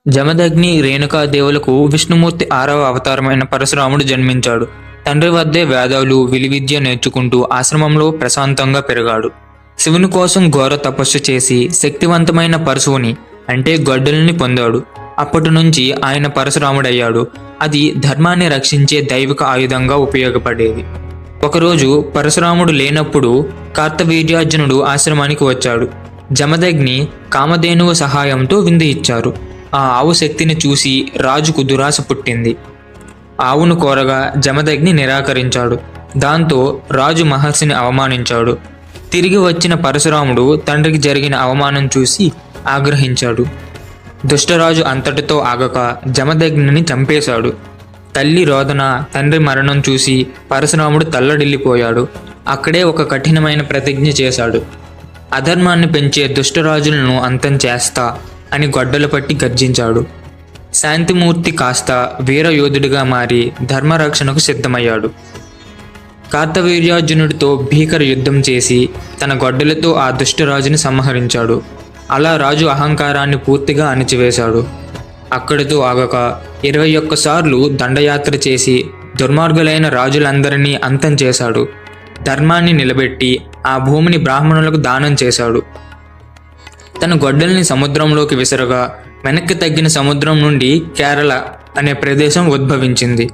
జమదగ్ని రేణుకాదేవులకు విష్ణుమూర్తి 6వ అవతారమైన పరశురాముడు జన్మించాడు. తండ్రి వద్దే వేదాలు విలువిద్య నేర్చుకుంటూ ఆశ్రమంలో ప్రశాంతంగా పెరిగాడు. శివుని కోసం ఘోర తపస్సు చేసి శక్తివంతమైన పరశువుని అంటే గొడ్డలిని పొందాడు. అప్పటి నుంచి ఆయన పరశురాముడయ్యాడు. అది ధర్మాన్ని రక్షించే దైవిక ఆయుధంగా ఉపయోగపడేది. ఒకరోజు పరశురాముడు లేనప్పుడు కార్తవీర్యార్జునుడు ఆశ్రమానికి వచ్చాడు. జమదగ్ని కామధేనువు సహాయంతో విందు ఇచ్చారు. ఆ ఆవు శక్తిని చూసి రాజుకు దురాశ పుట్టింది. ఆవును కోరగా జమదగ్ని నిరాకరించాడు. దాంతో రాజు మహర్షిని అవమానించాడు. తిరిగి వచ్చిన పరశురాముడు తండ్రికి జరిగిన అవమానం చూసి ఆగ్రహించాడు. దుష్టరాజు అంతటితో ఆగక జమదగ్నిని చంపేశాడు. తల్లి రోదన, తండ్రి మరణం చూసి పరశురాముడు తల్లడిల్లిపోయాడు. అక్కడే ఒక కఠినమైన ప్రతిజ్ఞ చేశాడు. అధర్మాన్ని పెంచే దుష్టరాజులను అంతం చేస్తా అని గొడ్డలు పట్టి గర్జించాడు. శాంతిమూర్తి కాస్త వీరయోధుడిగా మారి ధర్మరక్షణకు సిద్ధమయ్యాడు. కార్తవీర్యార్జునుడితో భీకర యుద్ధం చేసి తన గొడ్డలతో ఆ దుష్టరాజుని సంహరించాడు. అలా రాజు అహంకారాన్ని పూర్తిగా అణిచివేశాడు. అక్కడితో ఆగక 21 సార్లు దండయాత్ర చేసి దుర్మార్గులైన రాజులందరినీ అంతం చేశాడు. ధర్మాన్ని నిలబెట్టి ఆ భూమిని బ్రాహ్మణులకు దానం చేశాడు. తన గొడ్డల్ని సముద్రంలోకి విసరగా వెనక్కి తగ్గిన సముద్రం నుండి కేరళ అనే ప్రదేశం ఉద్భవించింది.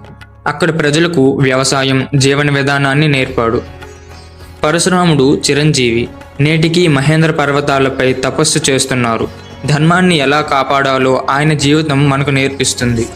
అక్కడ ప్రజలకు వ్యవసాయం, జీవన విధానాన్ని నేర్పాడు. పరశురాముడు చిరంజీవి. నేటికి మహేంద్ర పర్వతాలపై తపస్సు చేస్తున్నారు. ధర్మాన్ని ఎలా కాపాడాలో ఆయన జీవితం మనకు నేర్పిస్తుంది.